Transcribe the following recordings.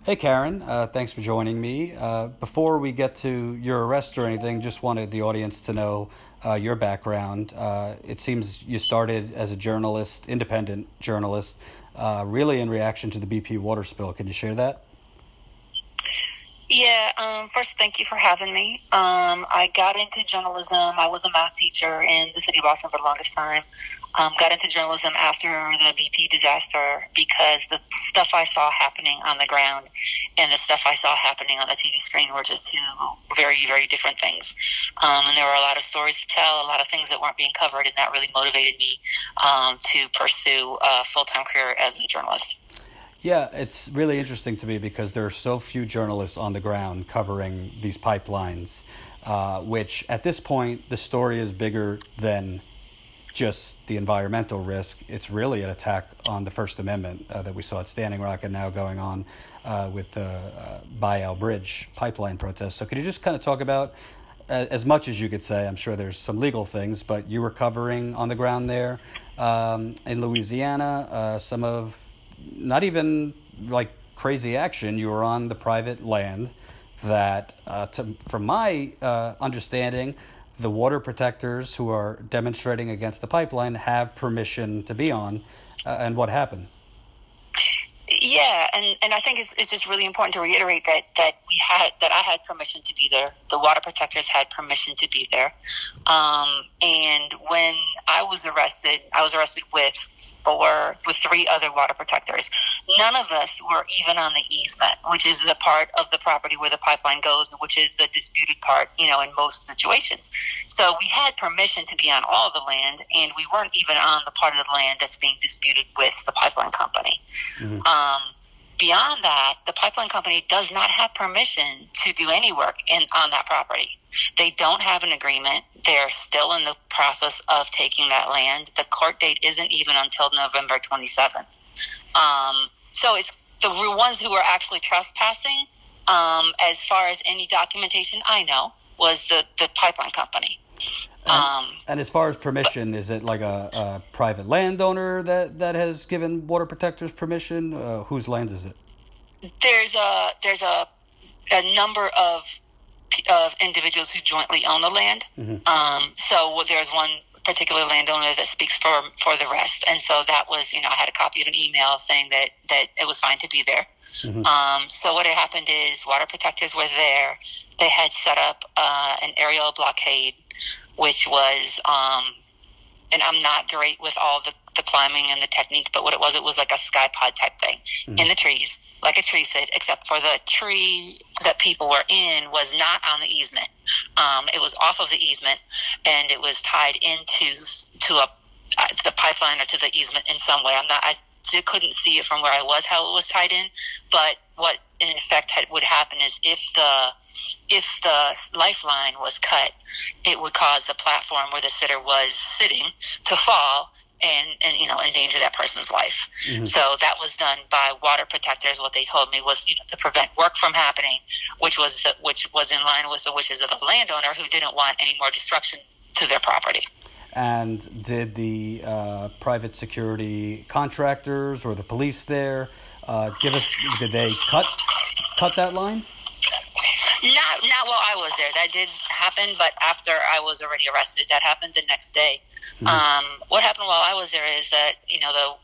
Hey, Karen. Thanks for joining me. Before we get to your arrest or anything, just wanted the audience to know your background. It seems you started as a journalist, independent journalist, really in reaction to the BP water spill. Can you share that? Yeah, first, thank you for having me. I got into journalism. I was a math teacher in the city of Boston for the longest time. Got into journalism after the BP disaster because the stuff I saw happening on the ground and the stuff I saw happening on the TV screen were just two very, very different things. And there were a lot of stories to tell, a lot of things that weren't being covered, and that really motivated me to pursue a full-time career as a journalist. Yeah, it's really interesting to me because there are so few journalists on the ground covering these pipelines, which at this point, the story is bigger than just the environmental risk. It's really an attack on the First Amendment that we saw at Standing Rock and now going on with the Bayou Bridge Pipeline protest. So could you just kind of talk about, as much as you could say, I'm sure there's some legal things, but you were covering on the ground there in Louisiana, some of not even like crazy action. You were on the private land that, from my understanding, the water protectors who are demonstrating against the pipeline have permission to be on. And what happened? Yeah, and I think it's just really important to reiterate that I had permission to be there. The water protectors had permission to be there. And when I was arrested with three other water protectors. None of us were even on the easement, which is the part of the property where the pipeline goes, which is the disputed part, in most situations. So we had permission to be on all the land, and we weren't even on the part of the land that's being disputed with the pipeline company. Mm-hmm. Beyond that, the pipeline company does not have permission to do any work on that property. They don't have an agreement. They're still in the process of taking that land. The court date isn't even until November 27th. So it's the ones who are actually trespassing, as far as any documentation I know, was the pipeline company. And as far as permission, is it like a private landowner that has given water protectors permission? Whose land is it? There's a number of individuals who jointly own the land. Mm-hmm. So there's one particular landowner that speaks for the rest. And so that was, I had a copy of an email saying that it was fine to be there. Mm-hmm. So what had happened is water protectors were there. They had set up an aerial blockade, which was, and I'm not great with all the climbing and the technique, but what it was like a sky pod type thing. Mm-hmm. In the trees, like a tree sit, except for the tree that people were in was not on the easement. It was off of the easement, and it was tied into the pipeline or to the easement in some way. I couldn't see it from where I was how it was tied in, but what in effect would happen is if the lifeline was cut, it would cause the platform where the sitter was sitting to fall and endanger that person's life. Mm-hmm. So that was done by water protectors. What they told me was to prevent work from happening, which was in line with the wishes of the landowner who didn't want any more destruction to their property. And did the private security contractors or the police there did they cut that line? Not while I was there. That did happen, but after I was already arrested. That happened the next day. Mm-hmm. What happened while I was there is that,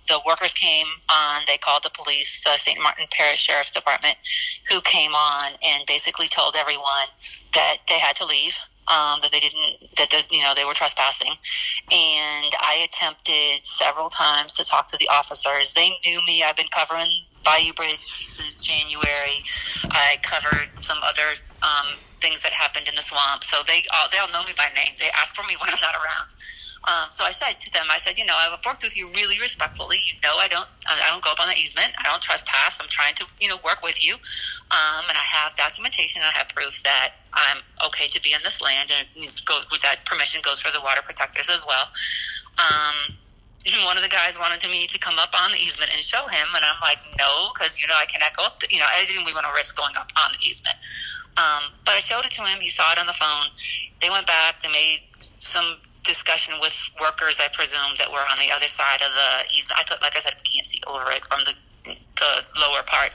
the workers came on, they called the police, St. Martin Parish Sheriff's Department, who came on and basically told everyone that they had to leave. They were trespassing. And I attempted several times to talk to the officers. They knew me. I've been covering Bayou Bridge since January. I covered some other things that happened in the swamp. So they all know me by name. They ask for me when I'm not around. So I said to them, I've worked with you really respectfully. I don't go up on the easement. I don't trespass. I'm trying to, work with you. And I have documentation. I have proof that I'm okay to be in this land, and that permission goes for the water protectors as well. One of the guys wanted me to come up on the easement and show him, and I'm like, no, because, I cannot go up. I didn't really want to risk going up on the easement. But I showed it to him. He saw it on the phone. They went back. They made some discussion with workers, I presume, that were on the other side of the easement. Like I said, we can't see over it from the lower part.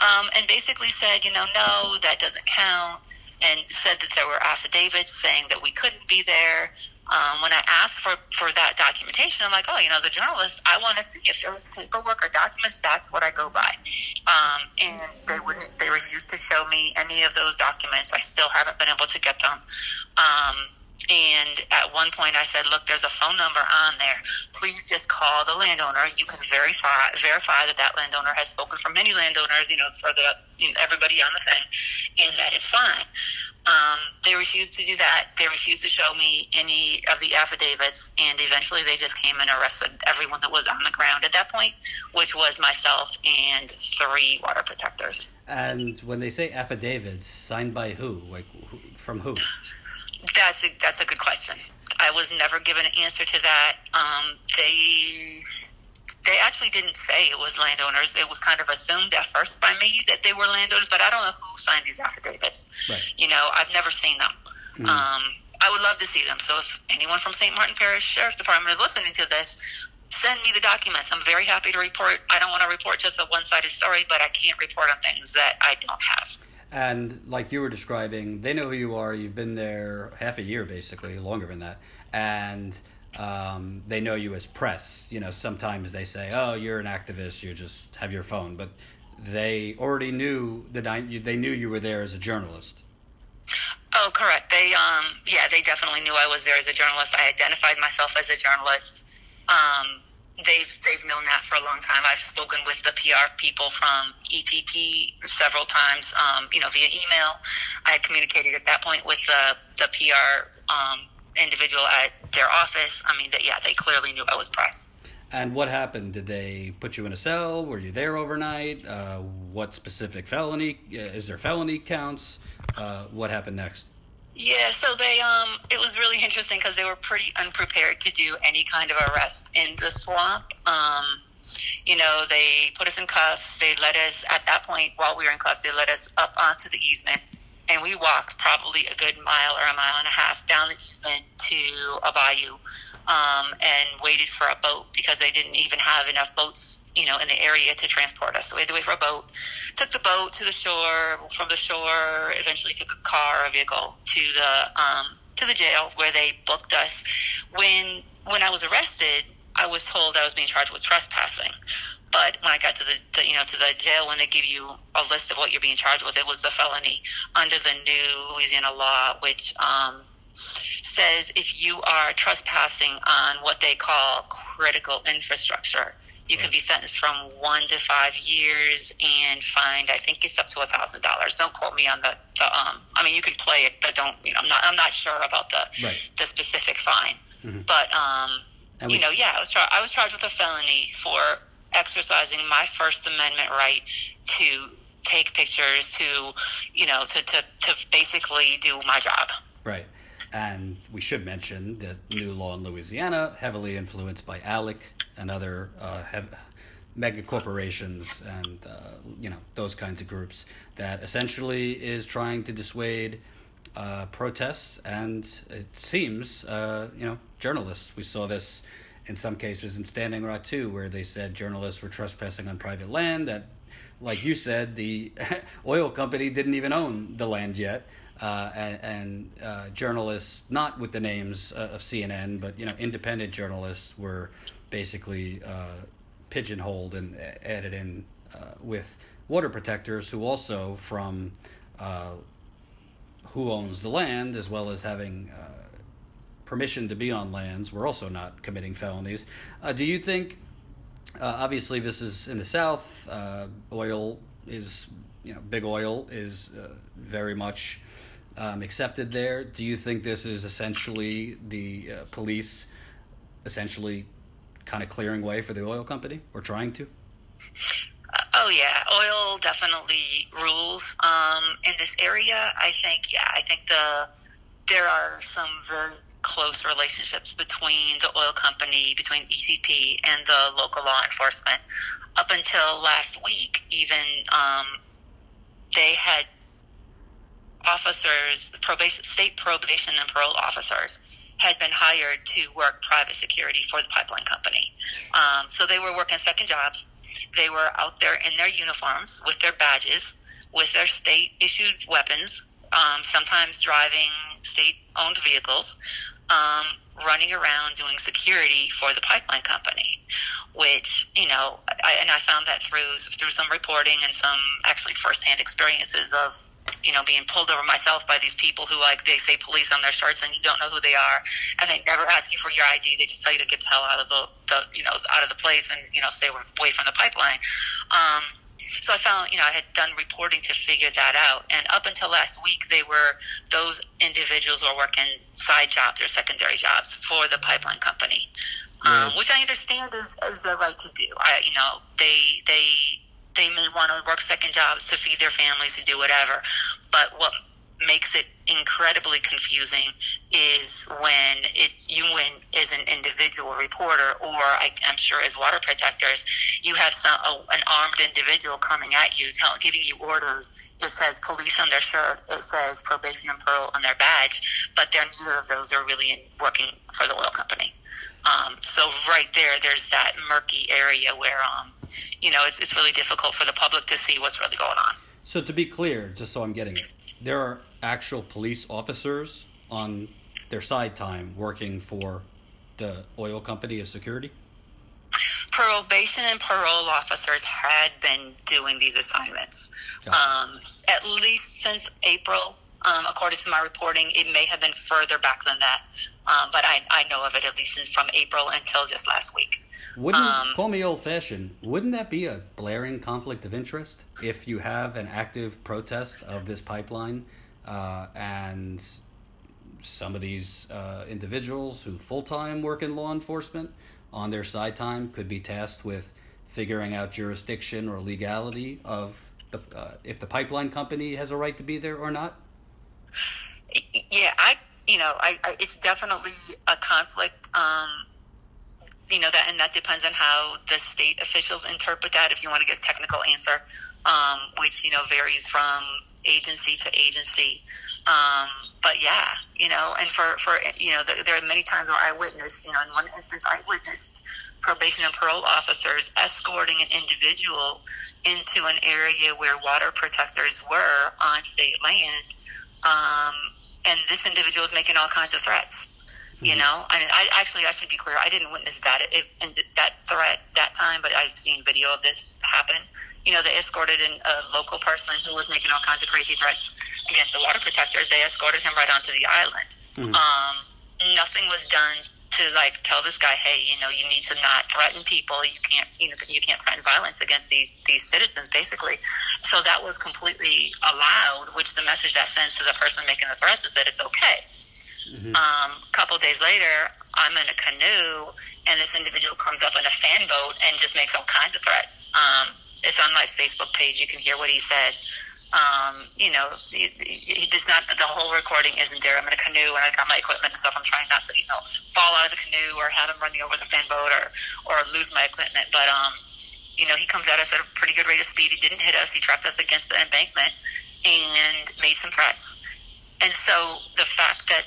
and basically said, no, that doesn't count, and said that there were affidavits saying that we couldn't be there. When I asked for that documentation, I'm like, as a journalist, I want to see if there was paperwork or documents. That's what I go by. And they refused to show me any of those documents. I still haven't been able to get them. And at one point I said, look, there's a phone number on there. Please just call the landowner. You can verify that landowner has spoken for many landowners, for everybody on the thing, and that is fine. They refused to do that. They refused to show me any of the affidavits, and eventually they just came and arrested everyone that was on the ground at that point, which was myself and 3 water protectors. And when they say affidavits, signed by who? From who? That's a good question. I was never given an answer to that. They actually didn't say it was landowners. It was kind of assumed at first by me that they were landowners, but I don't know who signed these affidavits. Right. I've never seen them. Mm-hmm. I would love to see them. So if anyone from St. Martin Parish Sheriff's Department is listening to this, send me the documents. I'm very happy to report. I don't want to report just a one-sided story, but I can't report on things that I don't have. And like you were describing, they know who you are. You've been there half a year, basically, longer than that. And they know you as press. Sometimes they say, oh, you're an activist, you just have your phone. But they already knew they knew you were there as a journalist. Oh, correct. They definitely knew I was there as a journalist. I identified myself as a journalist. They've known that for a long time. I've spoken with the PR people from ETP several times, via email. I had communicated at that point with the PR individual at their office. They clearly knew I was press. And what happened? Did they put you in a cell? Were you there overnight? What specific felony? Is there felony counts? What happened next? Yeah, so it was really interesting because they were pretty unprepared to do any kind of arrest in the swamp. They put us in cuffs. They let us, at that point, while we were in cuffs, they let us up onto the easement. And we walked probably a good mile or a mile and a half down the easement to a bayou and waited for a boat because they didn't even have enough boats, in the area to transport us. So we had to wait for a boat. Took the boat to the shore. From the shore, eventually took a car, a vehicle, to the jail where they booked us. When I was arrested, I was told I was being charged with trespassing. But when I got to the jail, when they give you a list of what you're being charged with, it was the felony under the new Louisiana law, which says if you are trespassing on what they call critical infrastructure, you can be sentenced from 1 to 5 years and fined. I think it's up to $1,000. Don't quote me on the you can play it, but don't. I'm not sure about the specific fine. Mm-hmm. But I was charged with a felony for exercising my First Amendment right to take pictures, to basically do my job. Right. And we should mention that new law in Louisiana, heavily influenced by ALEC and other mega corporations and those kinds of groups, that essentially is trying to dissuade protests and, it seems, journalists. We saw this in some cases in Standing Rock too, where they said journalists were trespassing on private land that, like you said, the oil company didn't even own the land yet. And journalists, not with the names of CNN, but independent journalists were basically pigeonholed and added in with water protectors who also from who owns the land, as well as having permission to be on lands, were also not committing felonies. Do you think, obviously this is in the South, oil is, big oil is very much accepted there. Do you think this is essentially the police essentially kind of clearing way for the oil company, or trying to? Oh yeah, oil definitely rules in this area. I think there are some very close relationships between the oil company, between ECP and the local law enforcement. Up until last week, even they had officers, state probation and parole officers had been hired to work private security for the pipeline company. So they were working second jobs. They were out there in their uniforms with their badges, with their state-issued weapons, sometimes driving state-owned vehicles, running around doing security for the pipeline company, which, I found that through some reporting and some actually firsthand experiences of, being pulled over myself by these people who, like, they say police on their shirts and you don't know who they are, and they never ask you for your ID. They just tell you to get the hell out of out of the place and, stay away from the pipeline. So I found, I had done reporting to figure that out. And up until last week, those individuals were working side jobs or secondary jobs for the pipeline company, which I understand is the right to do. They may want to work second jobs to feed their families, to do whatever. But what makes it incredibly confusing is when you as an individual reporter, or I'm sure as water protectors, you have an armed individual coming at you, giving you orders. It says police on their shirt, it says probation and parole on their badge, but neither of those are really working for the oil company. So right there's that murky area where, it's really difficult for the public to see what's really going on. So to be clear, just so I'm getting it, there are actual police officers on their side time working for the oil company as security? Probation and parole officers had been doing these assignments. At least since April, according to my reporting. It may have been further back than that, but I know of it at least from April until just last week. Call me old-fashioned, wouldn't that be a blaring conflict of interest if you have an active protest of this pipeline and some of these individuals who full-time work in law enforcement on their side time could be tasked with figuring out jurisdiction or legality of if the pipeline company has a right to be there or not? Yeah, it's definitely a conflict. That depends on how the state officials interpret that. If you want to get a technical answer, which varies from agency to agency. But yeah, and for there are many times where I witnessed, in one instance, I witnessed probation and parole officers escorting an individual into an area where water protectors were on state land, and this individual was making all kinds of threats. And I should be clear, I didn't witness that that threat that time, but I've seen video of this happen. They escorted a local person who was making all kinds of crazy threats against the water protectors. They escorted him right onto the island. Mm-hmm. Nothing was done to tell this guy, hey, you need to not threaten people. You can't threaten violence against these citizens, basically. So that was completely allowed, which the message that sends to the person making the threats is that it's okay. Mm-hmm. Couple days later, I'm in a canoe, and this individual comes up in a fan boat and just makes all kinds of threats. It's on my Facebook page. You can hear what he said. It's not, the whole recording isn't there. I'm in a canoe and I've got my equipment and stuff. I'm trying not to, fall out of the canoe or have him run me over the fan boat or lose my equipment. But, he comes at us at a pretty good rate of speed. He didn't hit us. He trapped us against the embankment and made some threats. And so the fact that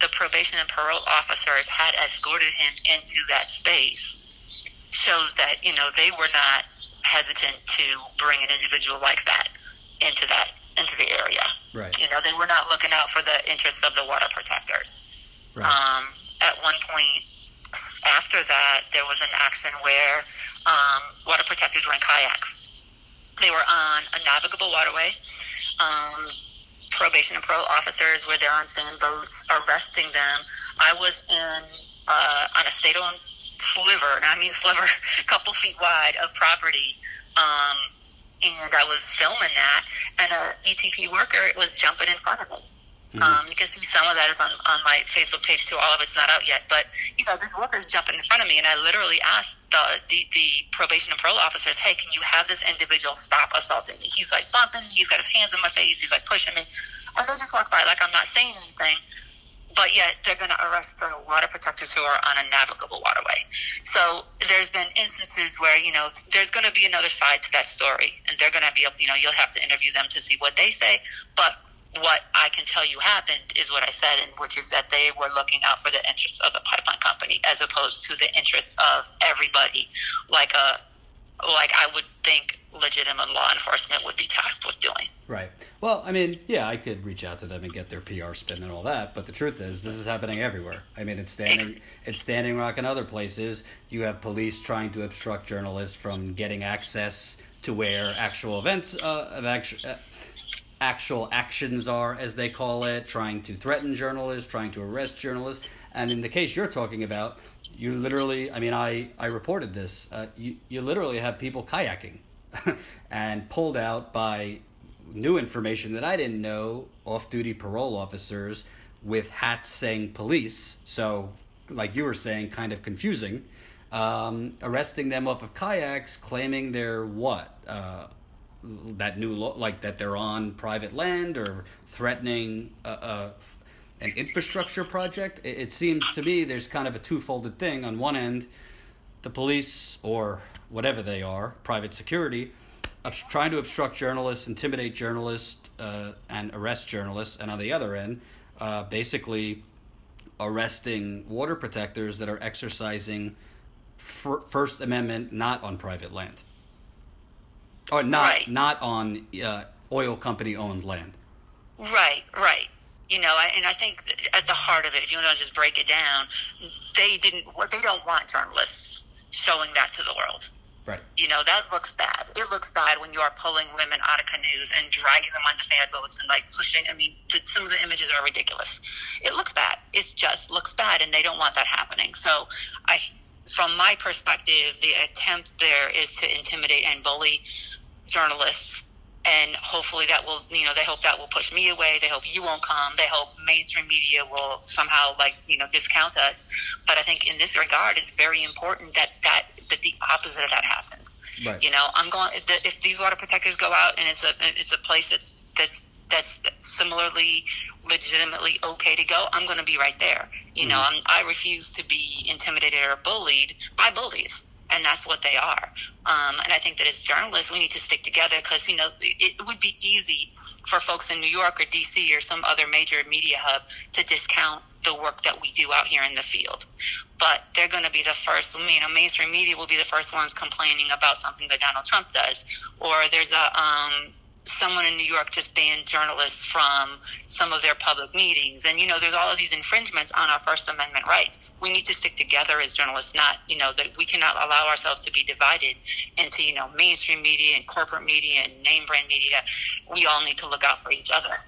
the probation and parole officers had escorted him into that space shows that, they were not hesitant to bring an individual like that into the area. Right. They were not looking out for the interests of the water protectors. Right. At one point after that, there was an action where water protectors were in kayaks. They were on a navigable waterway. Probation and parole officers were there on sand boats arresting them. I was on a state-owned sliver, a couple feet wide of property, and I was filming that, and a ETP worker was jumping in front of me. Mm-hmm. You can see some of that is on my Facebook page too. All of it's not out yet, but this worker is jumping in front of me, and I literally asked the probation and parole officers, "Hey, can you have this individual stop assaulting me?" He's bumping, he's got his hands in my face, he's pushing me, and they just walk by like I'm not saying anything. But yet they're going to arrest the water protectors who are on a navigable waterway. So there's been instances where, there's going to be another side to that story. And they're going to be, you'll have to interview them to see what they say. But what I can tell you happened is what I said, and which is that they were looking out for the interests of the pipeline company as opposed to the interests of everybody, like I would think legitimate law enforcement would be tasked with doing. Right. Well, I mean, yeah, I could reach out to them and get their PR spin and all that, but the truth is, this is happening everywhere. I mean, it's Standing Rock and other places. You have police trying to obstruct journalists from getting access to where actual events actual actions are, as they call it, trying to threaten journalists, trying to arrest journalists. And in the case you're talking about, you literally, I mean, I reported this, you literally have people kayaking and pulled out by new information that I didn't know, off-duty parole officers with hats saying police, so like you were saying, kind of confusing, arresting them off of kayaks, claiming they're what? That new law, like that they're on private land or threatening an infrastructure project. It seems to me there's kind of a two-folded thing. On one end, the police, or whatever they are, private security, trying to obstruct journalists, intimidate journalists, and arrest journalists. And on the other end, basically arresting water protectors that are exercising First Amendment not on private land. Or not on oil company-owned land. Right. You know, and I think at the heart of it, if you want to just break it down, they don't want journalists showing that to the world. Right. You know, that looks bad. It looks bad when you are pulling women out of canoes and dragging them onto fan boats and, like, pushing. I mean, some of the images are ridiculous. It looks bad. It just looks bad, and they don't want that happening. So from my perspective, the attempt there is to intimidate and bully journalists, and hopefully that will, you know, they hope that will push me away. They hope you won't come. They hope mainstream media will somehow, like, you know, discount us. But I think in this regard, it's very important that the opposite of that happens. Right. You know, if these water protectors go out and it's a place that's similarly legitimately okay to go, I'm going to be right there. You know, I refuse to be intimidated or bullied by bullies. And that's what they are. And I think that as journalists, we need to stick together because, you know, it would be easy for folks in New York or D.C. or some other major media hub to discount the work that we do out here in the field. But they're going to be the first, you know, mainstream media will be the first ones complaining about something that Donald Trump does. Or there's someone in New York just banned journalists from some of their public meetings. And, you know, there's all of these infringements on our First Amendment rights. We need to stick together as journalists, not, you know, that we cannot allow ourselves to be divided into, you know, mainstream media and corporate media and name brand media. We all need to look out for each other.